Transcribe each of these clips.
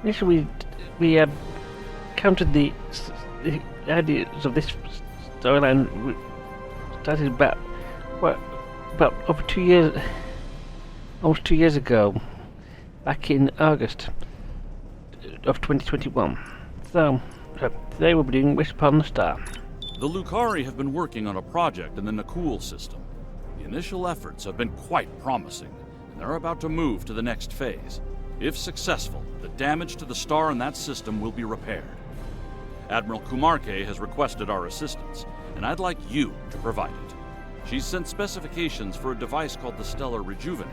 Initially, we had counted the ideas of this storyline. We started about over 2 years, almost 2 years ago, back in August of 2021. So today we'll be doing Wish Upon the Star. The Lukari have been working on a project in the Nakul system. The initial efforts have been quite promising, and they're about to move to the next phase. If successful, the damage to the star and that system will be repaired. Admiral Kuumaarke has requested our assistance, and I'd like you to provide it. She's sent specifications for a device called the Stellar Rejuvenator.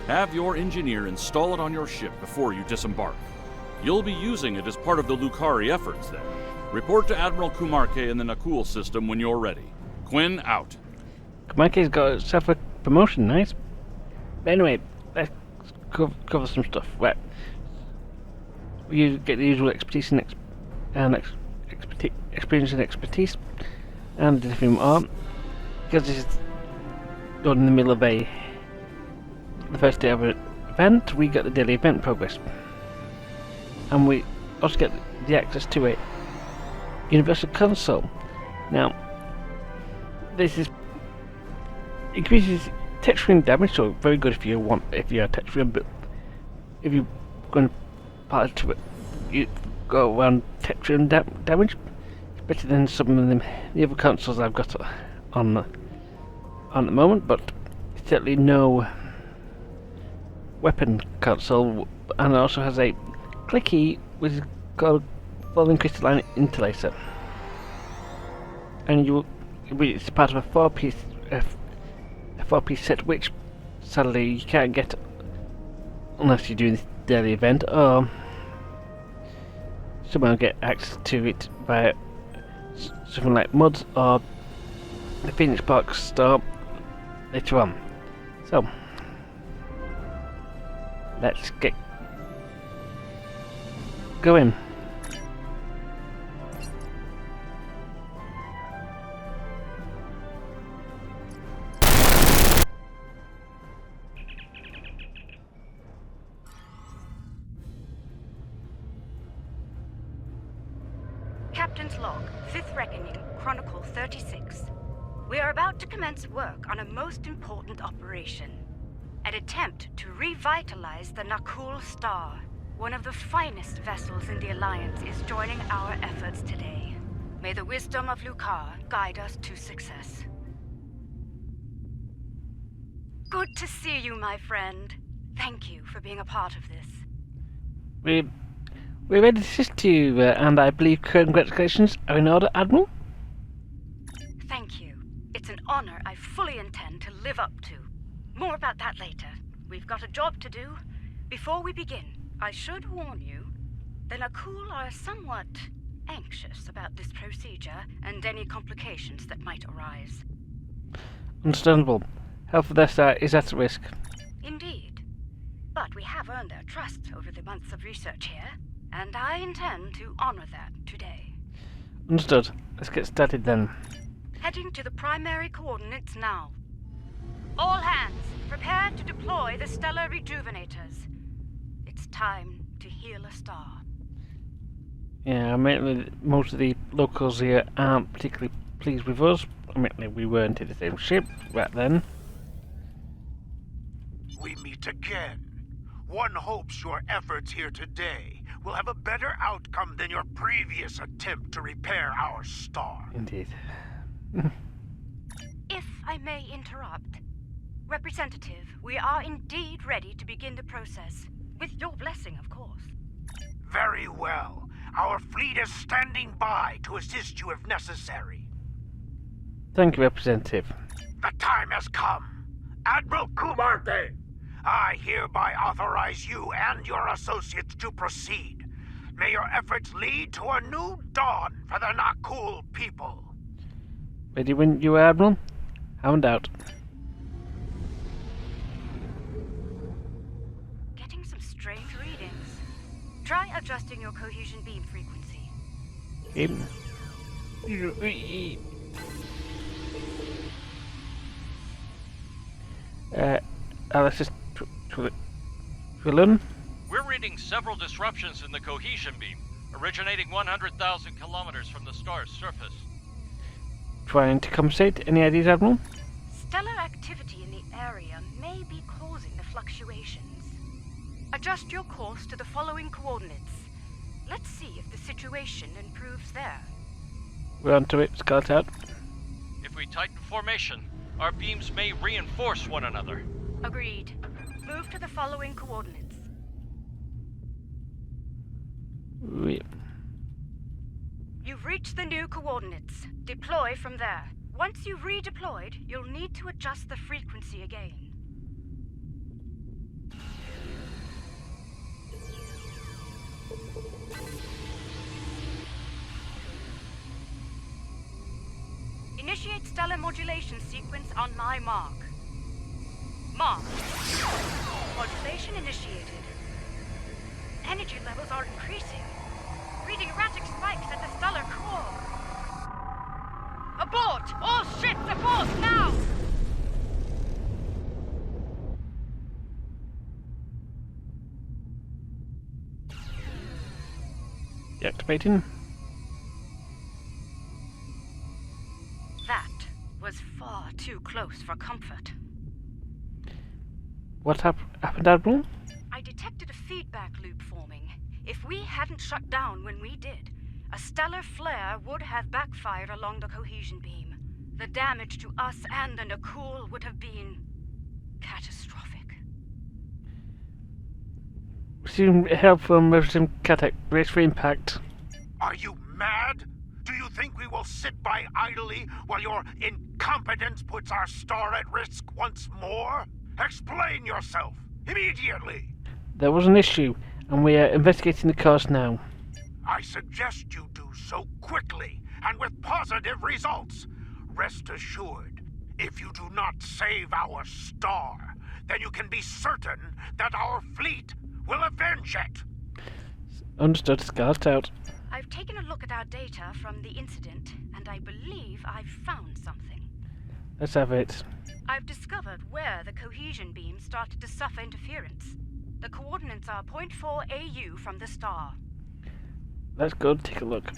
Have your engineer install it on your ship before you disembark. You'll be using it as part of the Lukari efforts there. Report to Admiral Kuumaarke in the Nakul system when you're ready. Quinn out. Kuumaarke's got himself a promotion, nice. But anyway, let's cover some stuff. Right. You get the usual expertise and experience and expertise, and anything more. Because this is done in the middle of the first day of an event, we got the daily event progress. And we also get the access to a universal console. Now, this increases texturing damage, so very good if you're texturing, but if you're going to part to it, you go around texturing damage. It's better than some of the other consoles I've got on the moment, but it's certainly no weapon console, and it also has a clicky which is called Falling Crystalline Interlacer, and it's part of a four-piece set, which sadly you can't get unless you're doing this daily event, or someone will get access to it via something like mods or the Phoenix Box store later on. So let's get going. Captain's log, 5th Reckoning, Chronicle 36. We are about to commence work on a most important operation. An attempt to revitalize the Nakul Star. One of the finest vessels in the Alliance is joining our efforts today. May the wisdom of Lukar guide us to success. Good to see you, my friend. Thank you for being a part of this. We're ready to assist you, and I believe congratulations are in order, Admiral? Thank you. It's an honor I fully intend to live up to. More about that later. We've got a job to do. Before we begin, I should warn you, the Nakul are somewhat anxious about this procedure and any complications that might arise. Understandable. Health of their star is at risk. Indeed. But we have earned their trust over the months of research here, and I intend to honor that today. Understood. Let's get started then. Heading to the primary coordinates now. All hands, prepare to deploy the Stellar Rejuvenators. It's time to heal a star. Yeah, most of the locals here aren't particularly pleased with us. We weren't in the same ship right then. We meet again. One hopes your efforts here today will have a better outcome than your previous attempt to repair our star. Indeed. If I may interrupt, Representative, we are indeed ready to begin the process. With your blessing, of course. Very well. Our fleet is standing by to assist you if necessary. Thank you, Representative. The time has come. Admiral Kuumaarke, I hereby authorize you and your associates to proceed. May your efforts lead to a new dawn for the Nakul people. Ready when you are, Admiral? Haven't doubt. Getting some strange readings. Try adjusting your cohesion beam frequency. Let's just fill in. We're reading several disruptions in the cohesion beam, originating 100,000 kilometers from the star's surface. Trying to compensate. Any ideas, Admiral? Stellar activity in the area may be causing the fluctuations. Adjust your course to the following coordinates. Let's see if the situation improves there. We're onto it. Scout out. If we tighten formation, our beams may reinforce one another. Agreed. Move to the following coordinates. You've reached the new coordinates. Deploy from there. Once you've redeployed, you'll need to adjust the frequency again. Initiate stellar modulation sequence on my mark. Mark. Modulation initiated. Energy levels are increasing. Reading erratic spikes at the stellar core. Abort! All ships abort now! Deactivating. That was far too close for comfort. What happened, Admiral? I detected a feedback loop forming. If we hadn't shut down when we did, a stellar flare would have backfired along the cohesion beam. The damage to us and the Nakul would have been catastrophic. Resume help from resume contact. Brace for impact. Are you mad? Do you think we will sit by idly while your incompetence puts our star at risk once more? Explain yourself, immediately! There was an issue, and we are investigating the cause now. I suggest you do so quickly, and with positive results. Rest assured, if you do not save our star, then you can be certain that our fleet will avenge it! Understood. Scout out. I've taken a look at our data from the incident, and I believe I've found something. Let's have it. I've discovered where the cohesion beam started to suffer interference. The coordinates are 0.4 AU from the star. Let's go take a look.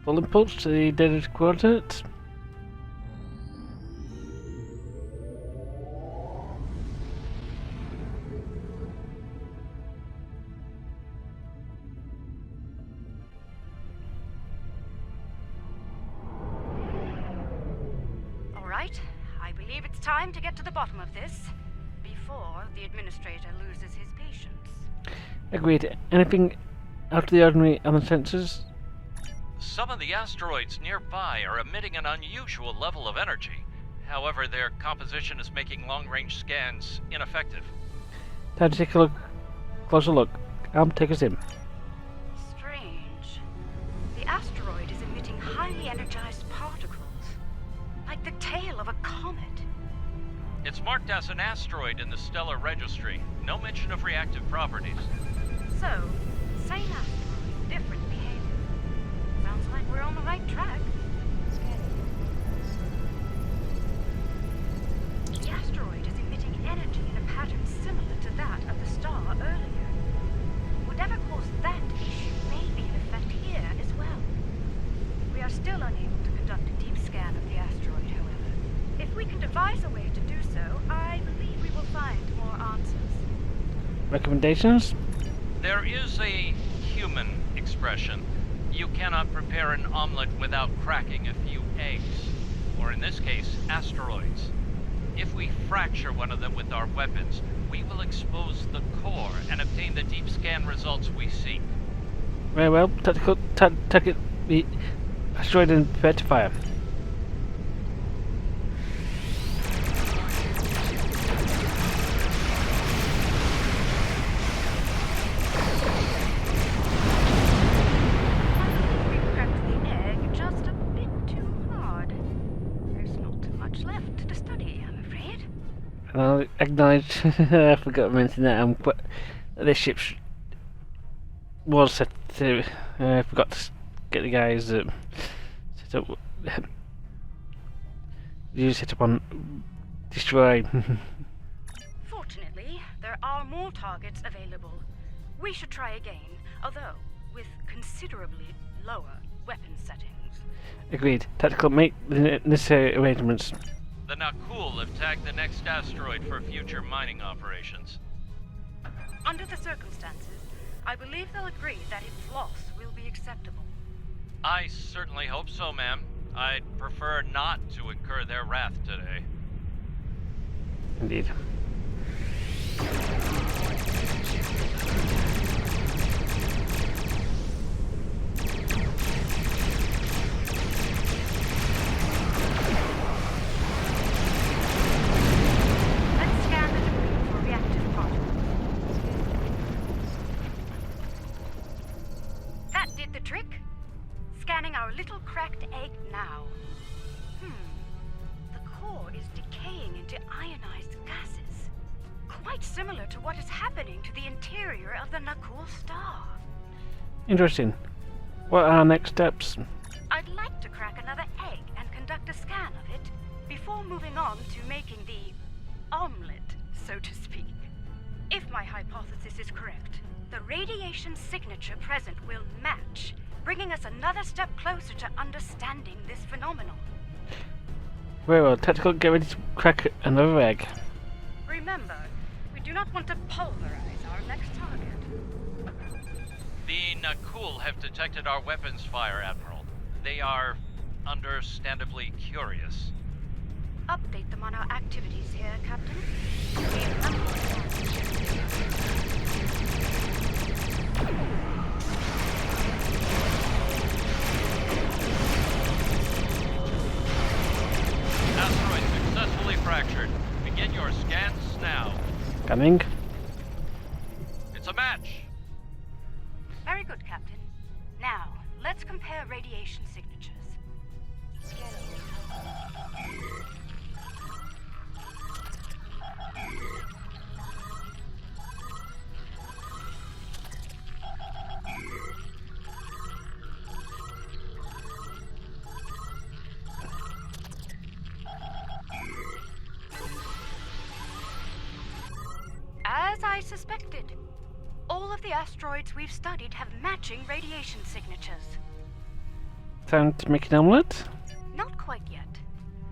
Full impulse to the dedicated coordinates. All right, I believe it's time to get to the bottom of this before the administrator loses his patience. Agreed. Anything out of the ordinary on the sensors? Some of the asteroids nearby are emitting an unusual level of energy. However, their composition is making long-range scans ineffective. Time to take a look. Closer look. Take us in. Strange. The asteroid is emitting highly energized particles, like the tail of a comet. It's marked as an asteroid in the stellar registry. No mention of reactive properties. So, same asteroid, different behavior. Sounds like we're on the right track. The asteroid is emitting energy in a pattern similar to that of the star earlier. Whatever caused that issue may be in effect here as well. We are still unable to conduct a deep scan of the asteroid, however. If we can devise a way to do so, I believe we will find more answers. Recommendations? There is a human expression. You cannot prepare an omelet without cracking a few eggs. Or in this case, asteroids. If we fracture one of them with our weapons, we will expose the core and obtain the deep scan results we seek. Very well. Target the asteroid and prepare to fire. We cracked the egg just a bit too hard. There's not much left to study, I'm afraid. And I'll acknowledge, I forgot to mention that, but this ship was set to, I forgot to get the guys set up, you set up on destroy. Fortunately, there there are more targets available. We should try again, although with considerably lower weapon settings. Agreed. Tactical, make the necessary arrangements. The Nakul have tagged the next asteroid for future mining operations. Under the circumstances, I believe they'll agree that its loss will be acceptable. I certainly hope so, ma'am. I'd prefer not to incur their wrath today. Indeed. Let's scan the debris for reactive particles. That did the trick. Scanning our little cracked egg now. The core is decaying into ionized gases. Quite similar to what is happening to the interior of the Nakul star. Interesting. What are our next steps? I'd like to crack another egg and conduct a scan of it before moving on to making the omelet, so to speak. If my hypothesis is correct, the radiation signature present will match, bringing us another step closer to understanding this phenomenon. Very well. Tactical, get ready to crack another egg. Remember, we do not want to pulverize our next target. The Nakul have detected our weapons fire, Admiral. They are understandably curious. Update them on our activities here, Captain. Asteroid successfully fractured. Begin your scans now. Coming. It's a match. Very good, Captain. Now, let's compare radiation signatures. As I suspected, all of the asteroids we've studied have matching radiation signatures. Time to make an omelette? Not quite yet.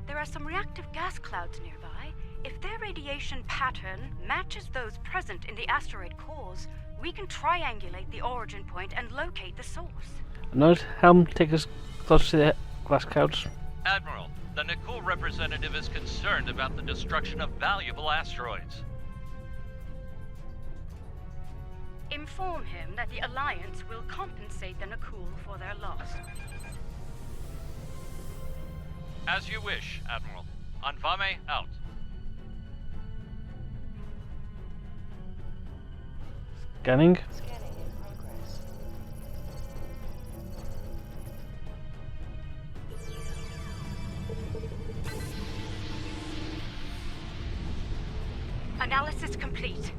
There are some reactive gas clouds nearby. If their radiation pattern matches those present in the asteroid cores, we can triangulate the origin point and locate the source. Note, helm, take us close to the glass couch. Admiral, the Nakul representative is concerned about the destruction of valuable asteroids. Inform him that the Alliance will compensate the Nakul for their loss. As you wish, Admiral. Anvame out. Scanning. Analysis complete.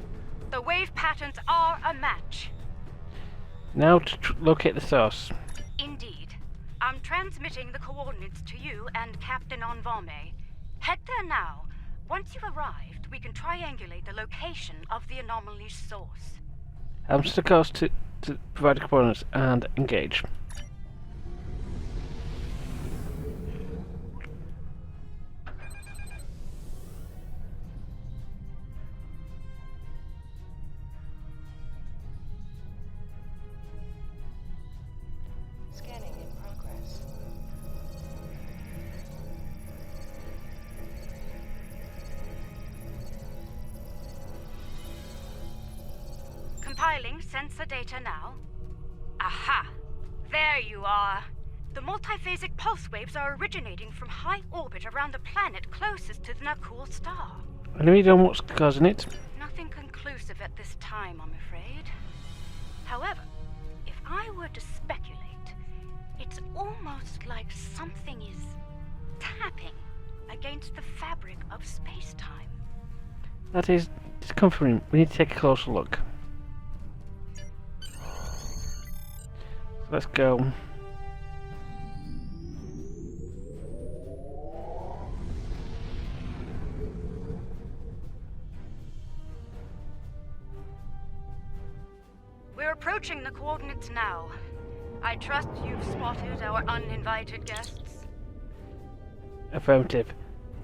The wave patterns are a match. Now to locate the source. Indeed. I'm transmitting the coordinates to you and Captain Anvame. Head there now. Once you've arrived, we can triangulate the location of the anomaly's source. Helm to the course to provide coordinates and engage. Scanning in progress. Compiling sensor data now. Aha! There you are. The multiphasic pulse waves are originating from high orbit around the planet closest to the Nakul star. Any read on what's causing it? Nothing conclusive at this time, I'm afraid. However, if I were to speculate, it's almost like something is tapping against the fabric of space-time. That is discomforting. We need to take a closer look. Let's go. Approaching the coordinates now. I trust you've spotted our uninvited guests. Affirmative.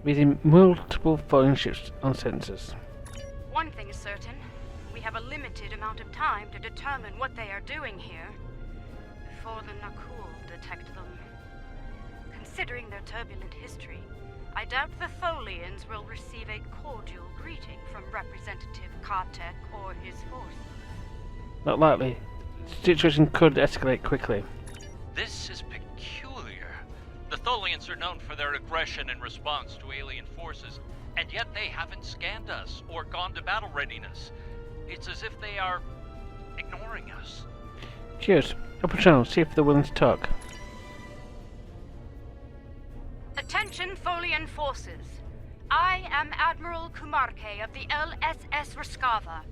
Reading multiple foreign ships on sensors. One thing is certain. We have a limited amount of time to determine what they are doing here before the Nakul detect them. Considering their turbulent history, I doubt the Tholians will receive a cordial greeting from Representative Kartek or his forces. Not likely. The situation could escalate quickly. This is peculiar. The Tholians are known for their aggression in response to alien forces, and yet they haven't scanned us or gone to battle readiness. It's as if they are ignoring us. Cheers. Open channel, see if they're willing to talk. Attention, Tholian forces. I am Admiral Kuumaarke of the LSS Raskava.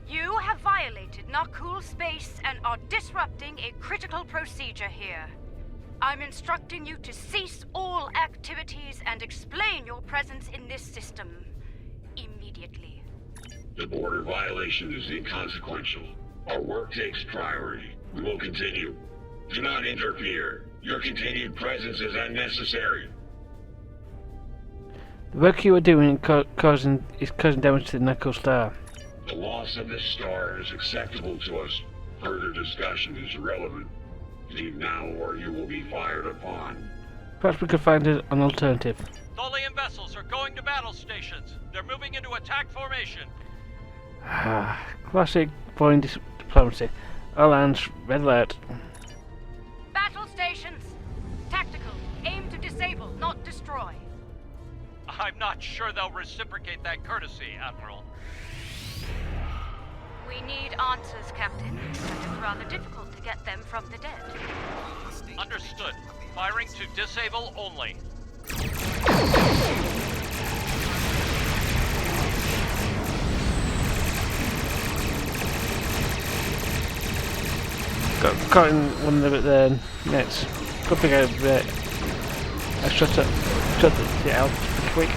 You have violated Nakul space and are disrupting a critical procedure here. I'm instructing you to cease all activities and explain your presence in this system immediately. The border violation is inconsequential. Our work takes priority. We will continue. Do not interfere. Your continued presence is unnecessary. The work you are doing is causing damage to the Nakul star. The loss of this star is acceptable to us. Further discussion is irrelevant. Leave now or you will be fired upon. Perhaps we could find an alternative. Tholian vessels are going to battle stations. They're moving into attack formation. Classic foreign diplomacy. All hands, red alert. Battle stations. Tactical. Aim to disable, not destroy. I'm not sure they'll reciprocate that courtesy, Admiral. We need answers, Captain, but it's rather difficult to get them from the dead. Understood. Firing to disable only. Got caught in one of the nets. Good thing I shut it out quick.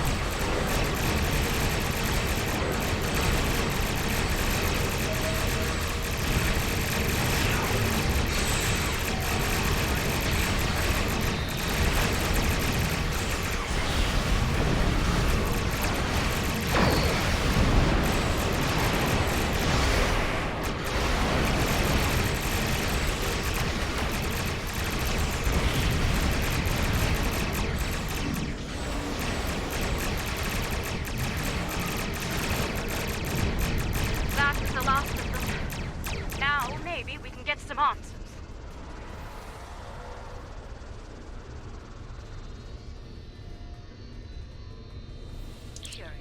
Answers. Curious.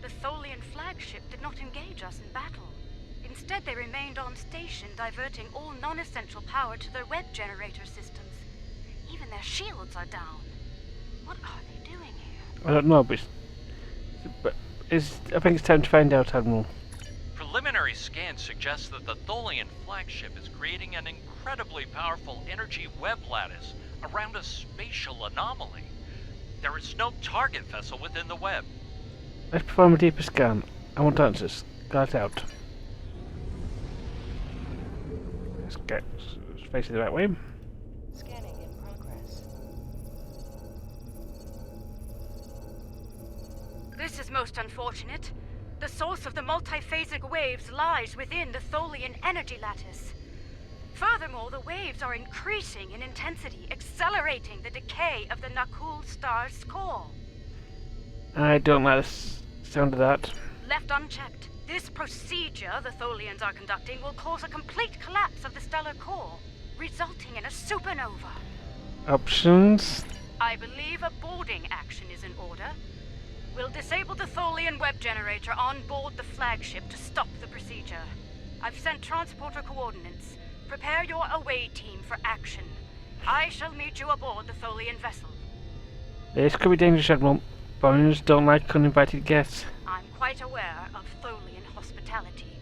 The Tholian flagship did not engage us in battle. Instead, they remained on station, diverting all non-essential power to their web generator systems. Even their shields are down. What are they doing here? I don't know, but I think it's time to find out, Admiral. Preliminary scans suggest that the Tholian flagship is creating an incredibly powerful energy web lattice around a spatial anomaly. There is no target vessel within the web. Let's perform a deeper scan. I want answers. Got out. Let's get facing the right way. Scanning in progress. This is most unfortunate. The source of the multiphasic waves lies within the Tholian energy lattice. Furthermore, the waves are increasing in intensity, accelerating the decay of the Nakul star's core. I don't like the sound of that. Left unchecked, this procedure the Tholians are conducting will cause a complete collapse of the stellar core, resulting in a supernova. Options? I believe a boarding action is in order. We'll disable the Tholian web generator on board the flagship to stop the procedure. I've sent transporter coordinates. Prepare your away team for action. I shall meet you aboard the Tholian vessel. This could be dangerous, Admiral. Foreigners don't like uninvited guests. I'm quite aware of Tholian hospitality.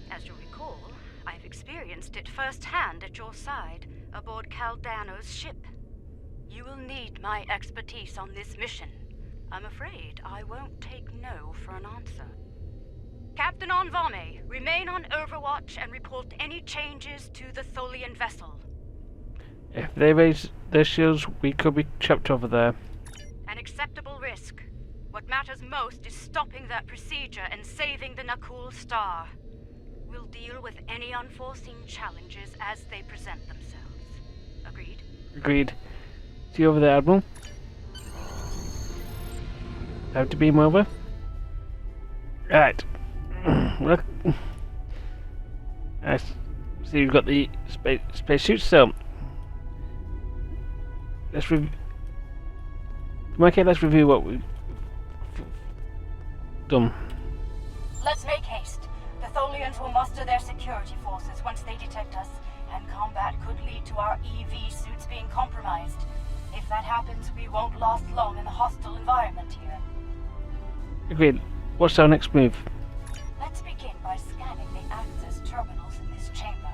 As you recall, I've experienced it firsthand at your side aboard Caldano's ship. You will need my expertise on this mission. I'm afraid I won't take no for an answer. Captain Onvame, remain on Overwatch and report any changes to the Tholian vessel. If they raise their shields, we could be trapped over there. An acceptable risk. What matters most is stopping that procedure and saving the Nakul star. We'll deal with any unforeseen challenges as they present themselves. Agreed? Agreed. See you over there, Admiral. Have to beam over. Right. Look. I see you've got the spacesuit, so let's review. Okay, let's review what we've done. Let's make haste. The Tholians will muster their security forces once they detect us, and combat could lead to our EV suits being compromised. If that happens, we won't last long in the hostile environment here. Agreed. What's our next move? Let's begin by scanning the access terminals in this chamber.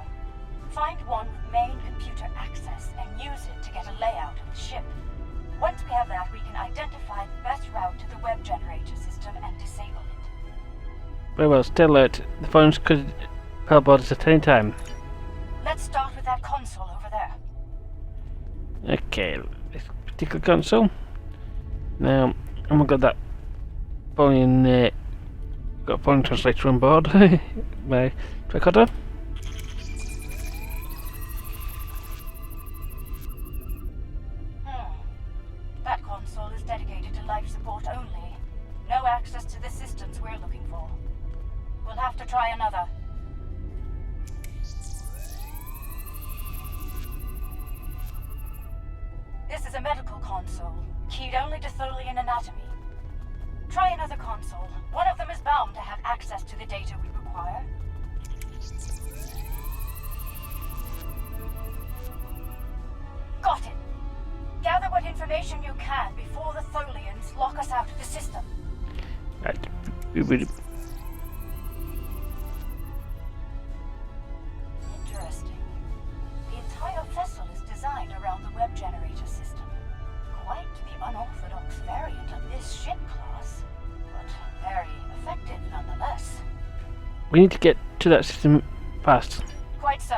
Find one with main computer access and use it to get a layout of the ship. Once we have that, we can identify the best route to the web generator system and disable it. Very well, stay alert. The phones could teleport us at any time. Let's start with that console over there. Okay, this particular console. Now, I'm gonna get that phone got a phone translator on board. My tricorder. That console is dedicated to life support only. No access to the systems we're looking for. We'll have to try another. This is a medical console, keyed only to Tholian anatomy. Try another console. One of them is bound to have access to the data we require. Got it. Gather what information you can before the Tholians lock us out of the system. Right. We will. Interesting. The entire vessel is designed around the web generator system. Quite the unorthodox variant of this ship class, but very effective nonetheless. We need to get to that system fast. Quite so.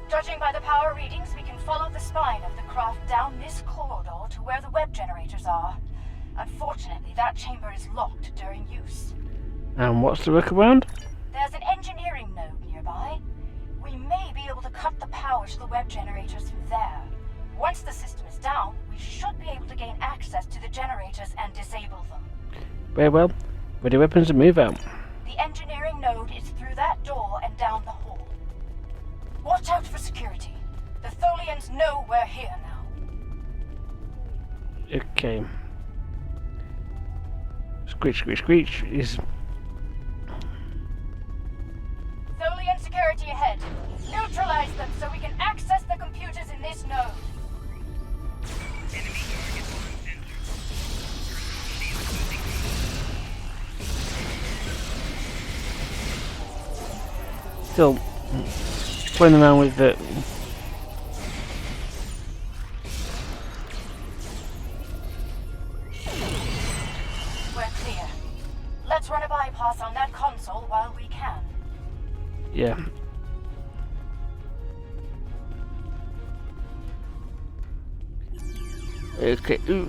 Judging by the power readings, we can follow the spine of the craft down this corridor to where the web generators are. Unfortunately, that chamber is locked during use. And what's the workaround? There's an engineering node nearby. We may be able to cut the power to the web generators from there. Once the system is down, we should be able to gain access to the generators and disable them. Very well. Ready weapons and move out. The engineering node is through that door and down the hall. Watch out for security. The Tholians know we're here now. Okay. Screech, screech, screech is... Tholian security ahead. Neutralize them so we can access the computers in this node. Still playing around with the... We're clear. Let's run a bypass on that console while we can. Yeah. Okay. Ooh,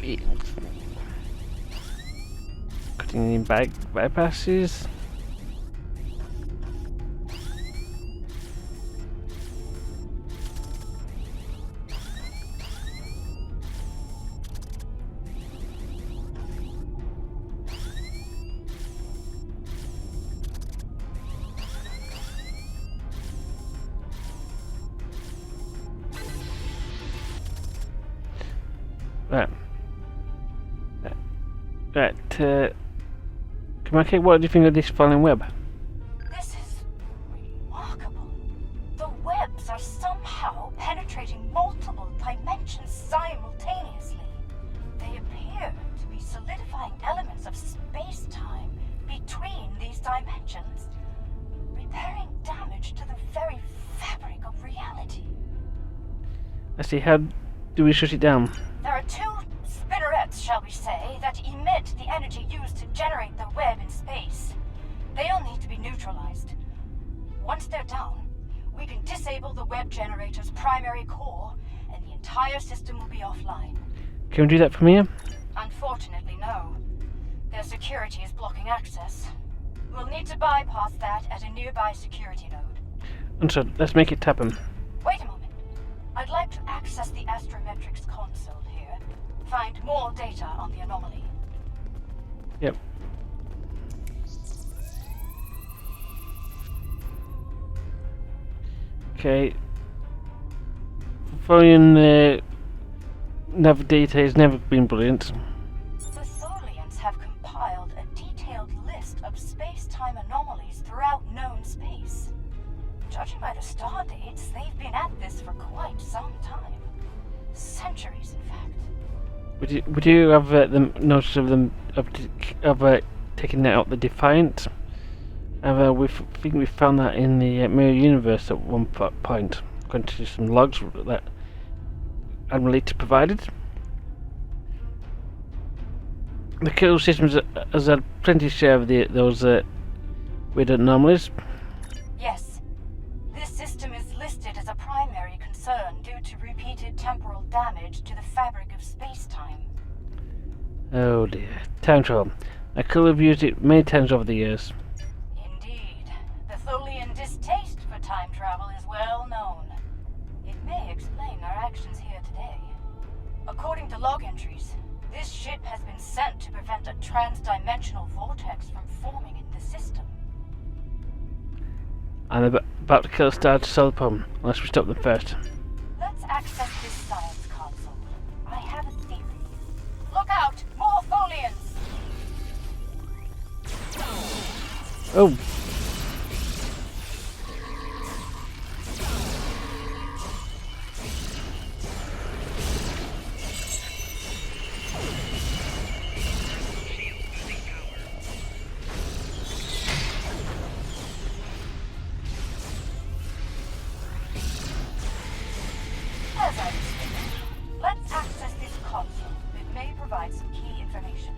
cutting in bypasses. Right. Kuumaarke, what do you think of this falling web? This is remarkable. The webs are somehow penetrating multiple dimensions simultaneously. They appear to be solidifying elements of space-time between these dimensions, repairing damage to the very fabric of reality. I see. How do we shut it down? There are two spinnerets, shall we say, that emit the energy used to generate the web in space. They'll need to be generator's primary core, and the entire system will be offline. Can we do that from here? Unfortunately, no. Their security is blocking access. We'll need to bypass that at a nearby security node. Understood. Let's make it happen. Wait a moment. I'd like to access the astrometrics console here. Find more data on the anomaly. Yep. Okay. Following nav data has never been brilliant. The Tholians have compiled a detailed list of space-time anomalies throughout known space. Judging by the star dates, they've been at this for quite some time. Centuries, in fact. Would you have the notice of them of taking out the Defiant? We think we found that in the mirror universe at one point. Going to some logs that Admiral provided. The kill systems has had plenty share of those weird anomalies. Yes. This system is listed as a primary concern due to repeated temporal damage to the fabric of space-time. Oh dear. Time travel. I could have used it many times over the years. Indeed. The Tholian distaste for time travel is well known. It may explain their actions here today. According to log entries, this ship has been sent to prevent a trans-dimensional vortex from forming in the system. I'm about to kill a star to solve the problem, unless we stop them first. Let's access this science console. I have a theory. Look out! More Tholians! Oh! As I was saying, let's access this console. It may provide some key information.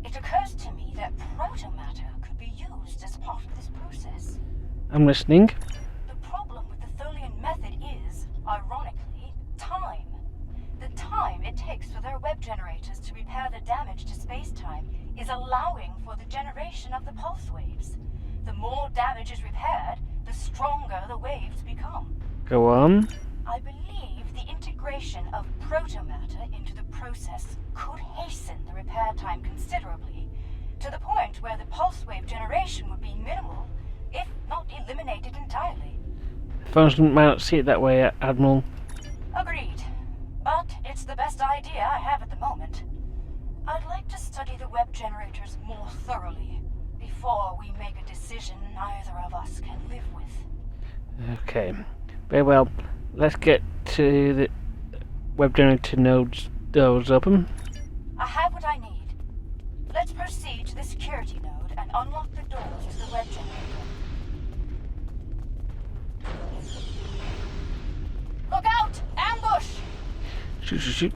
It occurs to me that protomatter could be used as part of this process. I'm listening. The problem with the Tholian method is, ironically, time. The time it takes for their web generators to repair the damage to space-time is allowing for the generation of the pulse waves. The more damage is repaired, the stronger the waves become. Go on. I believe the integration of protomatter into the process could hasten the repair time considerably, to the point where the pulse wave generation would be minimal, if not eliminated entirely. Phones might not see it that way, Admiral. Agreed. But it's the best idea I have at the moment. I'd like to study the web generators more thoroughly before we make a decision neither of us can live with. Okay. Very well. Let's get to the web generator nodes doors open. I have what I need. Let's proceed to the security node and unlock the doors to the web generator. Look out! Ambush! Shoot, shoot, shoot.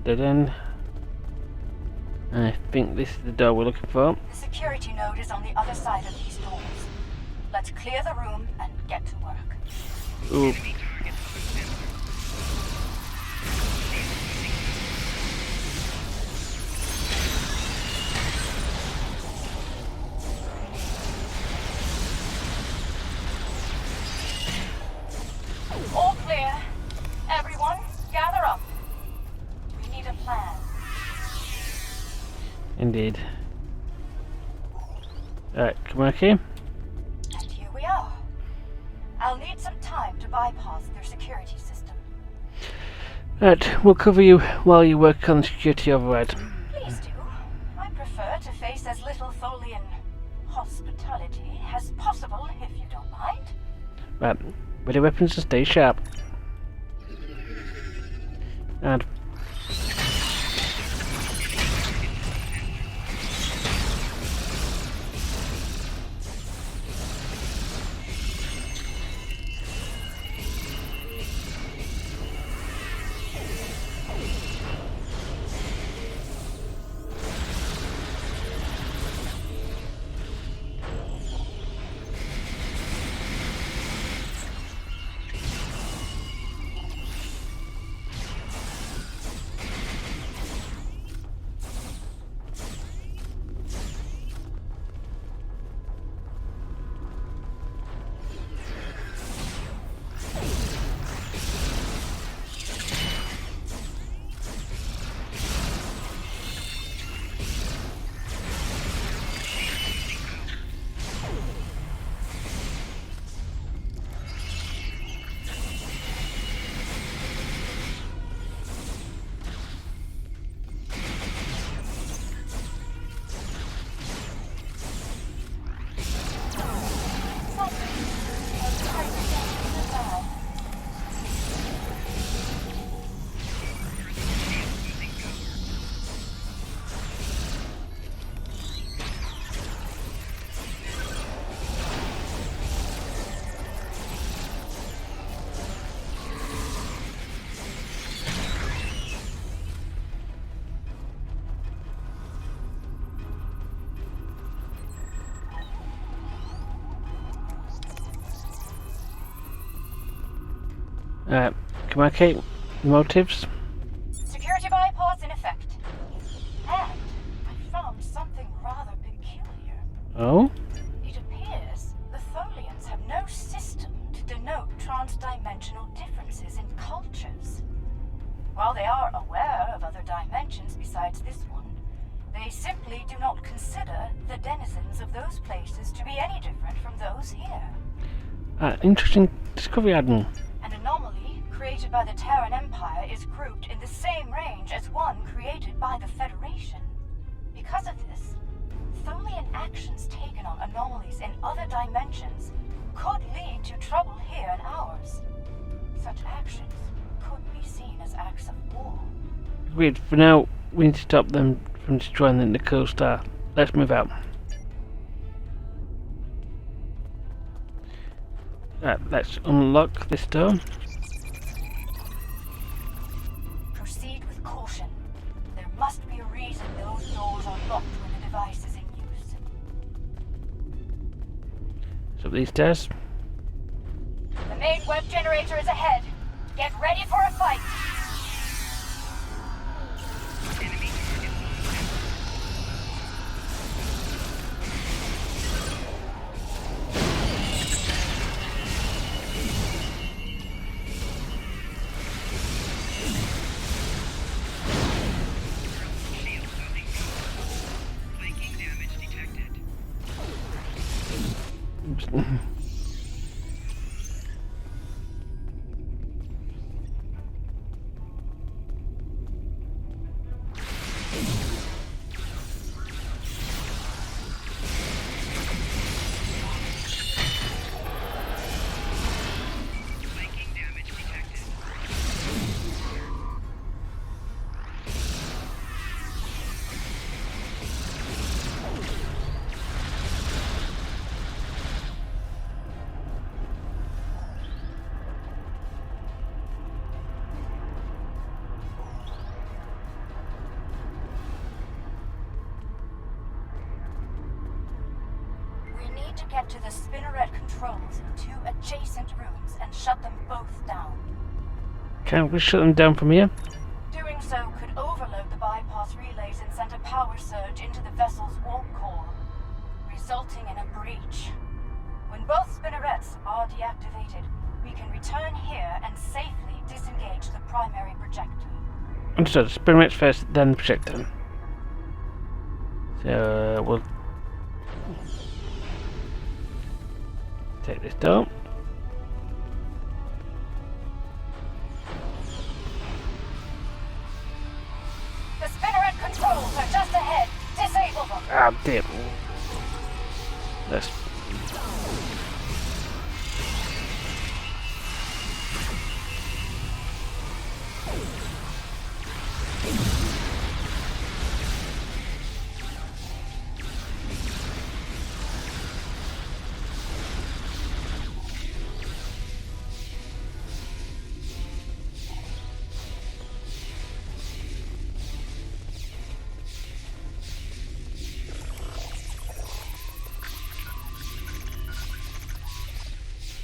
Dead end. I think this is the door we're looking for. The security node is on the other side of these doors. Let's clear the room and get to work. Ooh. All clear. Everyone, gather up. We need a plan. Indeed. Kuumaarke. And here we are. I'll need some time to bypass their security system. Right, we'll cover you while you work on the security override. Please do. I prefer to face as little Tholian hospitality as possible, if you don't mind. Right, ready weapons and stay sharp. And Kuumaarke, motives? Security bypass in effect. And I found something rather peculiar. Oh? It appears the Tholians have no system to denote transdimensional differences in cultures. While they are aware of other dimensions besides this one, they simply do not consider the denizens of those places to be any different from those here. Interesting discovery, Admiral. An anomaly created by the Terran Empire is grouped in the same range as one created by the Federation. Because of this, Tholian actions taken on anomalies in other dimensions could lead to trouble here in ours. Such actions could be seen as acts of war. Agreed. For now, we need to stop them from destroying the Nakul star. Let's move out. Right, let's unlock this door. Proceed with caution. There must be a reason those doors are locked when the device is in use. So these stairs. The main web generator is ahead. Get ready for a fight! To get to the spinneret controls in 2 adjacent rooms and shut them both down. Can't we shut them down from here? Doing so could overload the bypass relays and send a power surge into the vessel's warp core, resulting in a breach. When both spinnerets are deactivated, we can return here and safely disengage the primary projector. Understood. Spinnerets first, then the projector. So we'll Take this down. The spinneret controls are just ahead. Disable them. Ah, damn. Let's.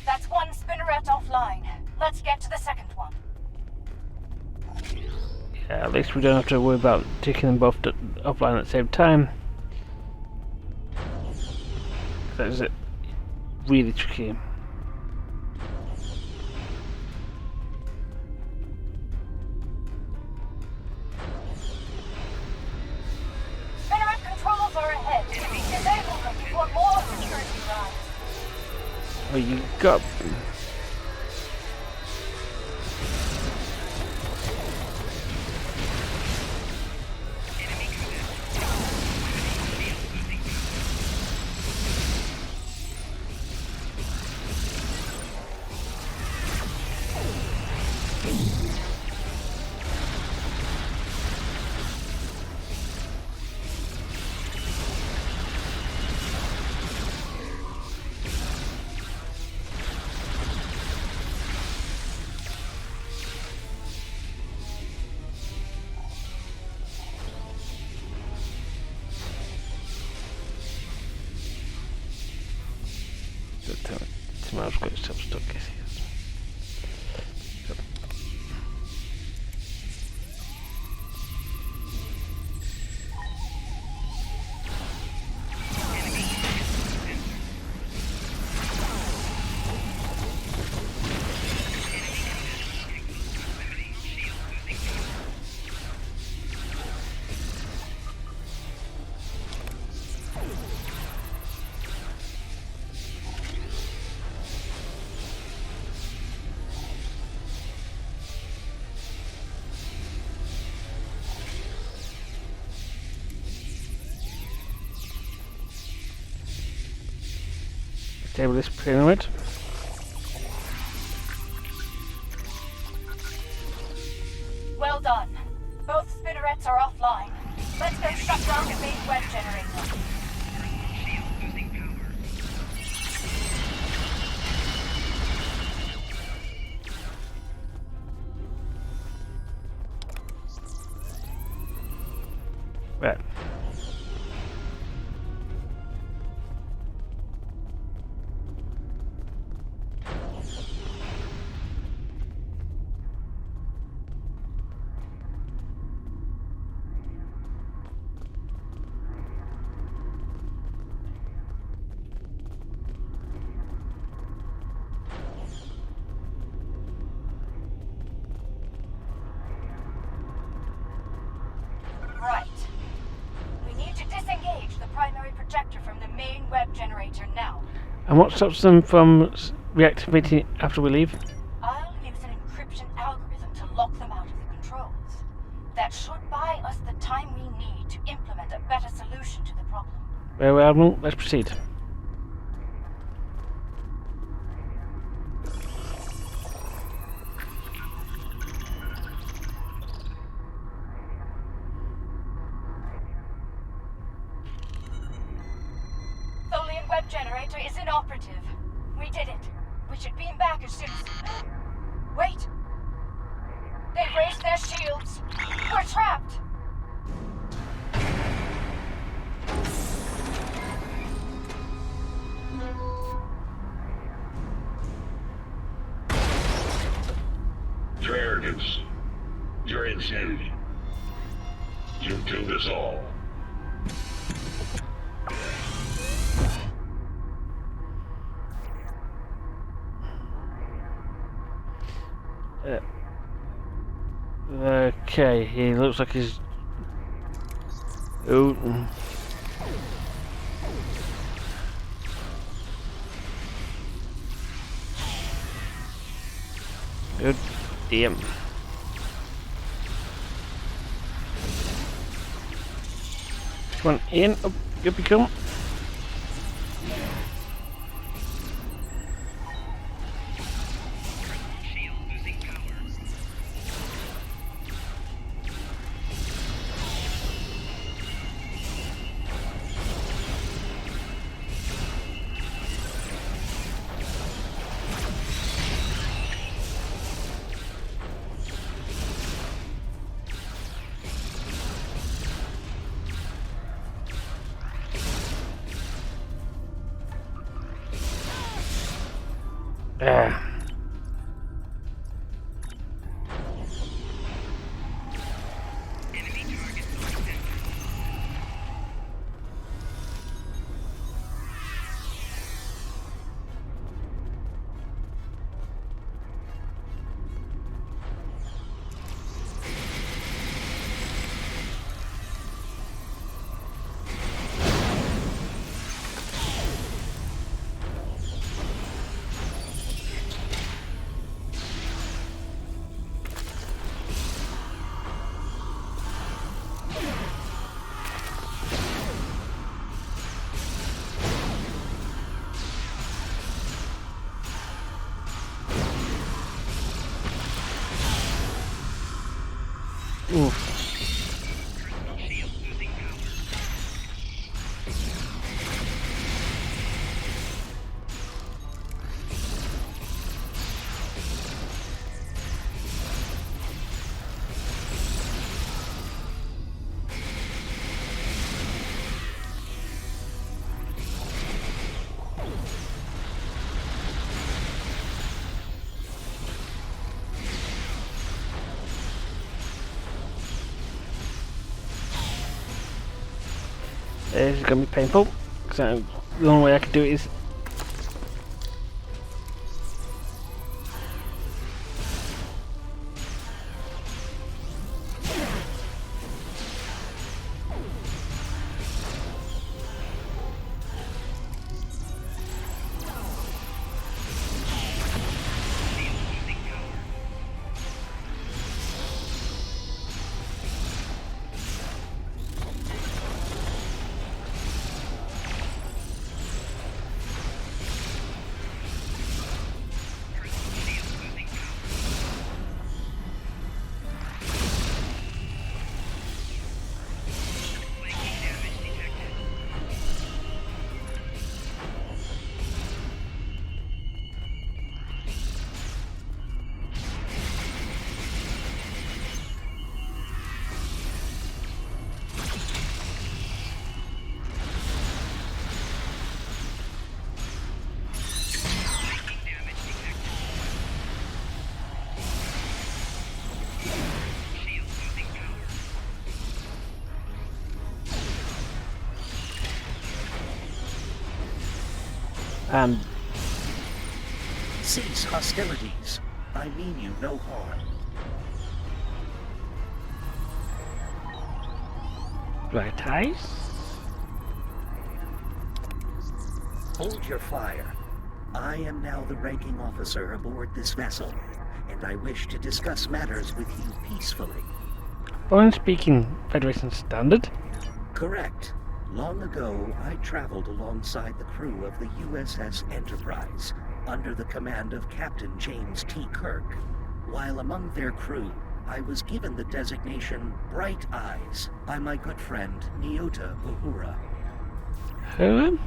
That's one spinneret offline. Let's get to the second one. Yeah, at least we don't have to worry about taking them both offline at the same time. That is it. Really tricky. Spinneret controls are ahead. Disable them before more security arrives. Oh, you got. Tomorrow's got yourself stuck, I see. Disable this pyramid. Well done. Both spinnerets are offline. Let's go shut down the main web generator. Right. Right. We need to disengage the primary projector from the main web generator now. And what stops them from reactivating after we leave? I'll use an encryption algorithm to lock them out of the controls. That should buy us the time we need to implement a better solution to the problem. Very well, Admiral. Let's proceed. Tholian web generator is inoperative. We did it. We should beam back as soon as... Wait! They've raised their shields. We're trapped! Your arrogance. Your insanity. You've doomed us all. Okay, he looks like he's... Ooh. Good damn. Come on, Ian. Up you come. Oof. This is going to be painful, so the only way I can do it is... Cease hostilities. I mean you no harm. Right, eyes? Hold your fire. I am now the ranking officer aboard this vessel, and I wish to discuss matters with you peacefully. Foreign speaking Federation standard? Correct. Long ago, I traveled alongside the crew of the USS Enterprise, under the command of Captain James T. Kirk. While among their crew, I was given the designation Bright Eyes by my good friend Nyota Uhura. Who?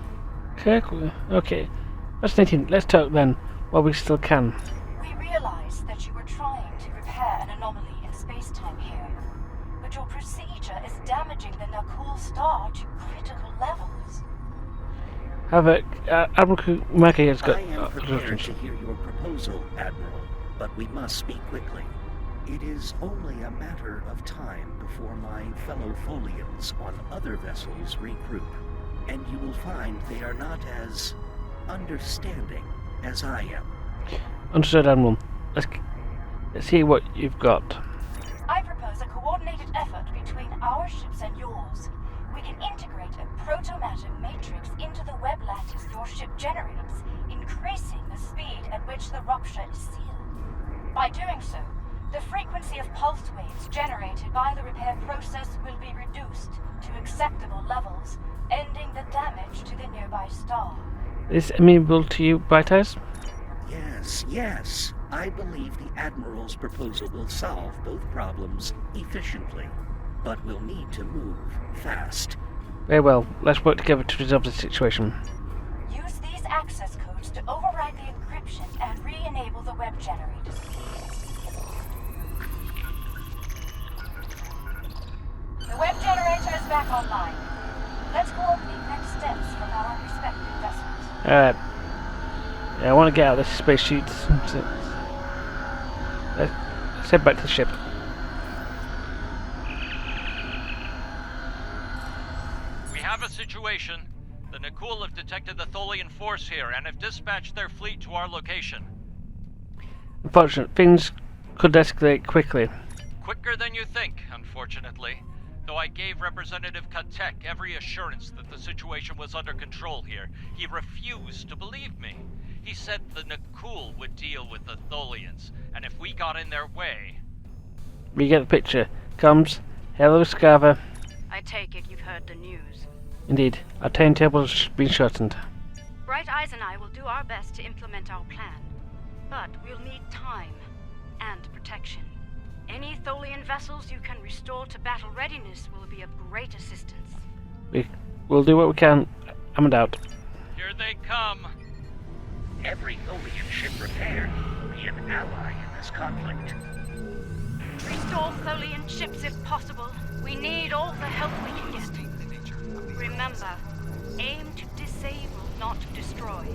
Kirk? Okay. Fascinating. Let's talk then, while we still can. We realize that you were trying to repair an anomaly in space-time here, but your procedure is damaging the Nakul star to critical levels. However, Admiral Kuumaarke has got... I am prepared to hear your proposal, Admiral, but we must speak quickly. It is only a matter of time before my fellow Tholians on other vessels regroup, and you will find they are not as understanding as I am. Understood, Admiral. Let's see what you've got. I propose a coordinated effort between our ships and yours. We can integrate a proto-matter matrix into the web lattice your ship generates, increasing the speed at which the rupture is sealed. By doing so, the frequency of pulse waves generated by the repair process will be reduced to acceptable levels, ending the damage to the nearby star. Is amenable to you, Bright Eyes? Yes. I believe the Admiral's proposal will solve both problems efficiently, but we'll need to move fast. Very well. Let's work together to resolve the situation. Use these access codes to override the encryption and re-enable the web generators. The web generator is back online. Let's coordinate next steps from our respective vessels. Alright. Yeah, I want to get out of this spacesuit. Let's head back to the ship. We have a situation. The Nakul have detected the Tholian force here and have dispatched their fleet to our location. Unfortunately, things could escalate quickly. Quicker than you think, unfortunately. Though I gave Representative Katek every assurance that the situation was under control here, he refused to believe me. He said the Nakul would deal with the Tholians, and if we got in their way... We get the picture. Comes. Hello, Scarver. I take it you've heard the news. Indeed. Our timetable's been shortened. Bright Eyes and I will do our best to implement our plan. But we'll need time and protection. Any Tholian vessels you can restore to battle readiness will be of great assistance. We'll do what we can. I'm out. Here they come. Every Tholian ship repaired will be an ally in this conflict. Restore Tholian ships if possible. We need all the help we can get. Remember, aim to disable, not destroy.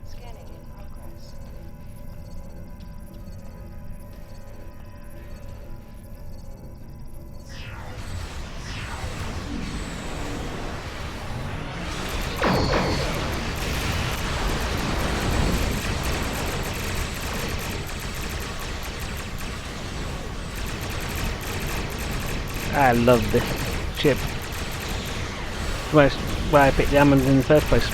Scanning in progress. I love this ship. That's why I picked the Ammons in the first place.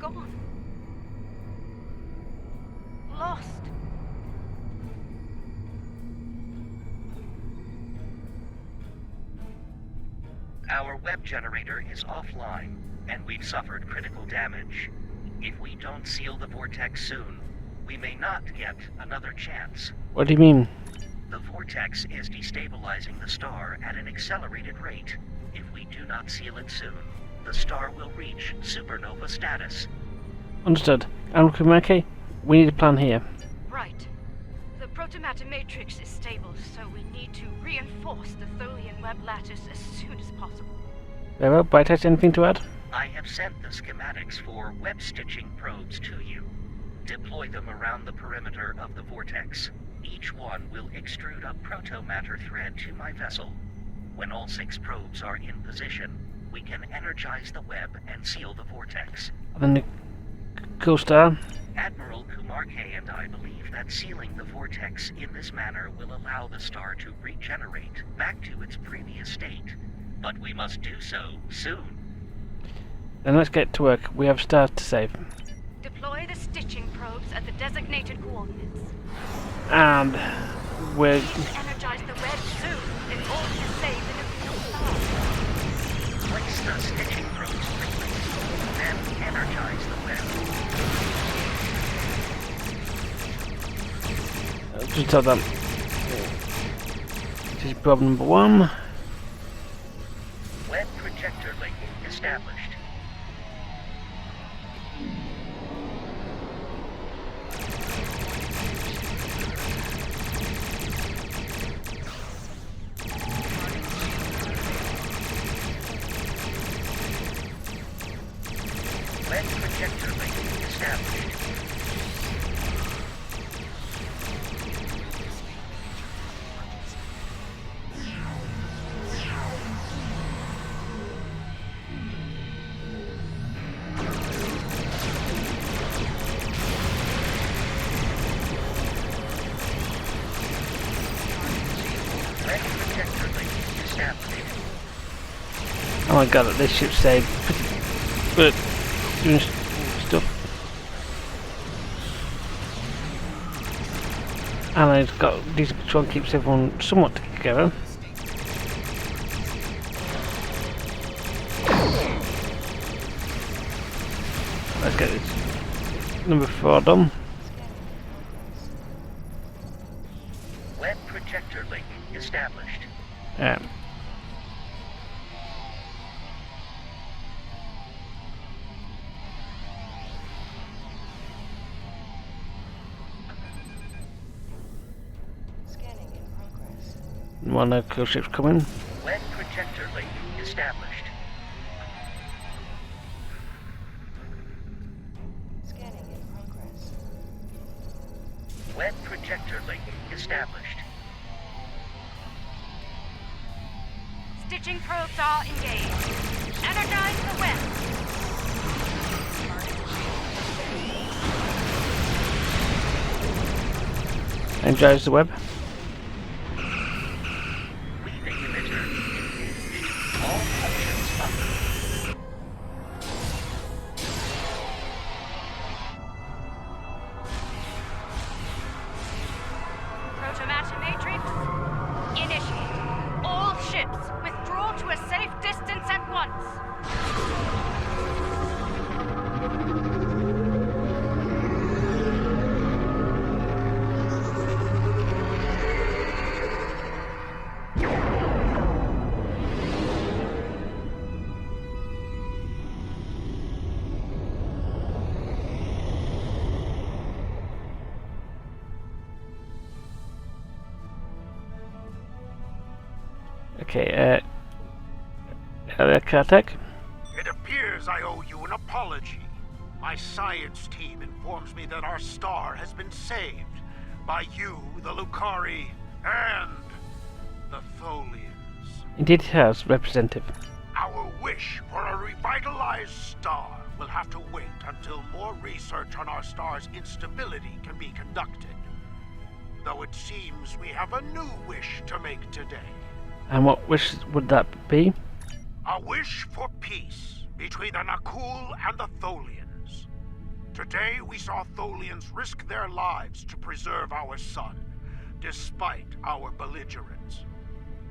gone. Lost. Our web generator is offline, and we've suffered critical damage. If we don't seal the vortex soon, We may not get another chance. What do you mean? The vortex is destabilizing the star at an accelerated rate. If we do not seal it soon, the star will reach supernova status. Understood. Admiral Kuumaarke, we need a plan here. Right. The protomatter matrix is stable, so we need to reinforce the Tholian web lattice as soon as possible. Very well. Brighthead, anything to add? I have sent the schematics for web stitching probes to you. Deploy them around the perimeter of the vortex. Each one will extrude a protomatter thread to my vessel. When all 6 probes are in position, we can energize the web and seal the vortex. And then the cool star. Admiral Kuumaarke and I believe that sealing the vortex in this manner will allow the star to regenerate back to its previous state. But we must do so soon. Then let's get to work. We have stars to save. Deploy the stitching probes at the designated coordinates. And we're... Energize the web soon in order to save the nuclear star. Place the stitching probes quickly, then energize the web. Just tell them. This is problem number 1. Web projector link established. Web projector link established. Web projector link established. Oh my god, this ship's saved. Good. Doing stuff. And it's got decent control, keeps everyone somewhat together. Let's get this number 4 done. Web projector link established. One of the kill ships coming. Web projector link established. Scanning in progress. Web projector link established. Stitching probes are engaged. Energize the web. Energize the web. Weaving emitter engaged. All functions up. Protomatter matrix. Initiate. All ships withdraw to a safe distance at once. Okay, Kartek. It appears I owe you an apology. My science team informs me that our star has been saved by you, the Lucari, and the Tholians. Indeed it has, Representative. Our wish for a revitalized star will have to wait until more research on our star's instability can be conducted. Though it seems we have a new wish to make today. And what wish would that be? A wish for peace between the Nakul and the Tholians. Today we saw Tholians risk their lives to preserve our sun, despite our belligerence.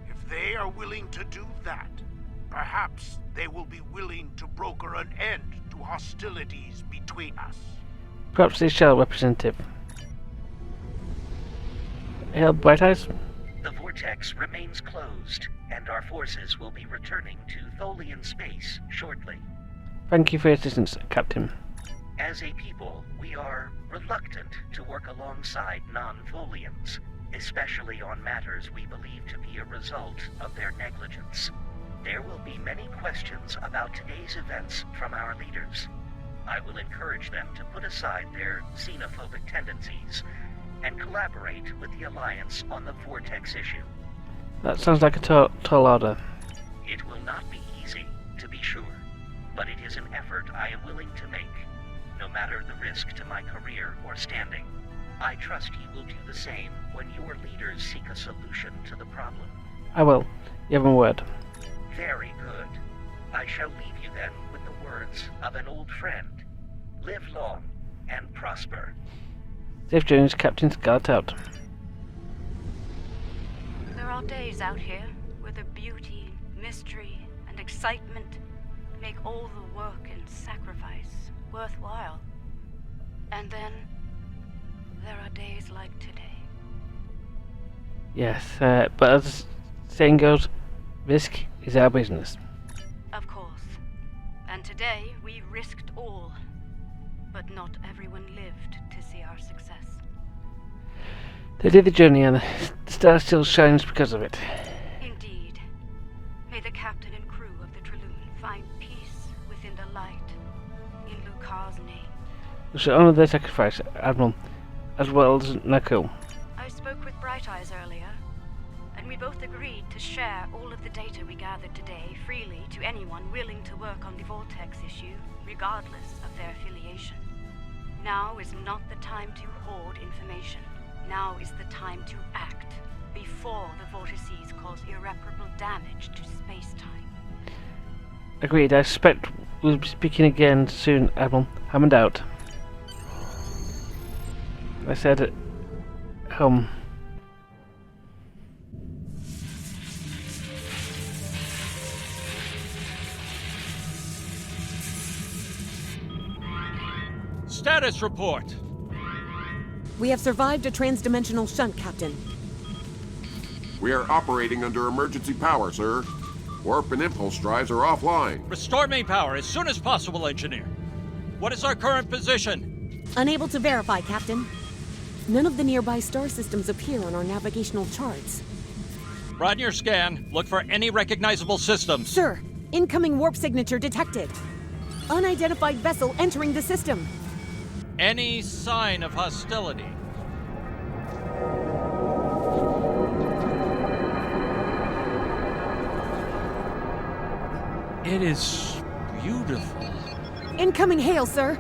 If they are willing to do that, perhaps they will be willing to broker an end to hostilities between us. Perhaps they shall, Representative. Hail, Bright Eyes. The vortex remains closed, and our forces will be returning to Tholian space shortly. Thank you for your assistance, Captain. As a people, we are reluctant to work alongside non-Tholians, especially on matters we believe to be a result of their negligence. There will be many questions about today's events from our leaders. I will encourage them to put aside their xenophobic tendencies and collaborate with the Alliance on the Vortex issue. That sounds like a tall order. It will not be easy, to be sure, but it is an effort I am willing to make, no matter the risk to my career or standing. I trust you will do the same when your leaders seek a solution to the problem. I will. You have my word. Very good. I shall leave you then with the words of an old friend. Live long and prosper. Safe journeys, Captain. Scarlet out. There are days out here where the beauty, mystery, and excitement make all the work and sacrifice worthwhile. And then there are days like today. Yes, but as the saying goes, risk is our business. Of course. And today we risked all. But not everyone lived to see our success. They did the journey and the star still shines because of it. Indeed. May the captain and crew of the Traloon find peace within the light. In Lucar's name. We shall honour their sacrifice, Admiral, as well as Nakul. I spoke with Bright Eyes earlier, and we both agreed to share all of the data we gathered today freely to anyone willing to work on the Vortex issue, regardless of their affiliation. Now is not the time to hoard information. Now is the time to act, before the vortices cause irreparable damage to space-time. Agreed. I suspect we'll be speaking again soon, Admiral. Hammond out. I said, Status report. We have survived a transdimensional shunt, Captain. We are operating under emergency power, sir. Warp and impulse drives are offline. Restore main power as soon as possible, Engineer. What is our current position? Unable to verify, Captain. None of the nearby star systems appear on our navigational charts. Run your scan. Look for any recognizable systems. Sir, incoming warp signature detected. Unidentified vessel entering the system. Any sign of hostility? It is beautiful. Incoming hail, sir.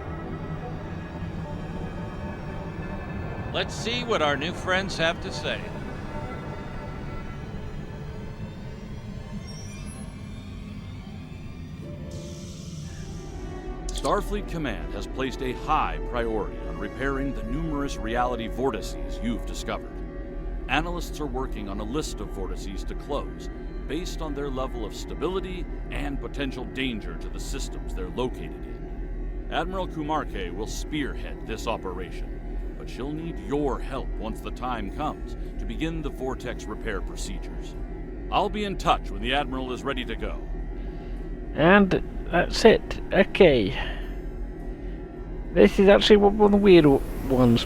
Let's see what our new friends have to say. Starfleet Command has placed a high priority on repairing the numerous reality vortices you've discovered. Analysts are working on a list of vortices to close, based on their level of stability and potential danger to the systems they're located in. Admiral Kuumaarke will spearhead this operation, but she'll need your help once the time comes to begin the vortex repair procedures. I'll be in touch when the Admiral is ready to go. and that's it. Okay. This is actually one of the weird ones.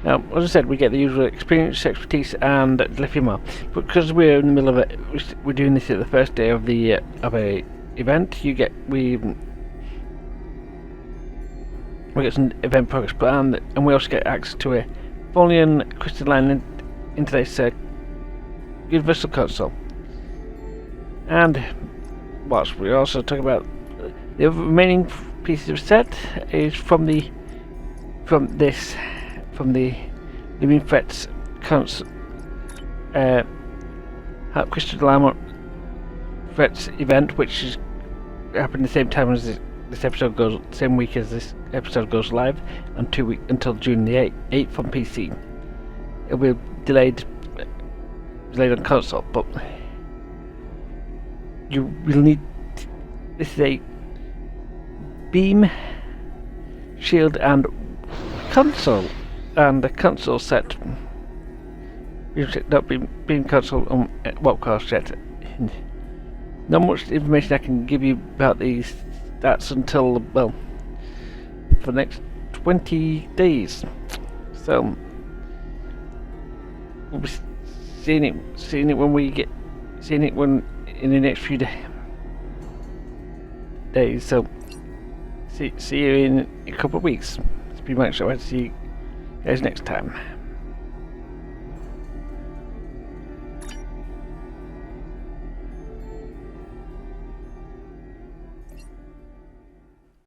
Now, as I said, we get the usual experience, expertise, and lithium ore. But because we're in the middle of it, we're doing this at the first day of the a event. We get some event progress, but and we also get access to a Tholian crystalline interface universal console. And whilst we also talk about the remaining pieces of set is from the Living Threats crystalline Threats event, which is happening the same time as this episode goes, same week as this episode goes live, and 2 weeks until June the 8th on PC. It'll be delayed on console, but you will need. This is a beam, shield, and console and the console set. Not being console on webcast yet. Not much information I can give you about these stats until, well, for the next 20 days. So we'll be seeing it when in the next few days. So see you in a couple of weeks. It's pretty much. I'll see you guys next time.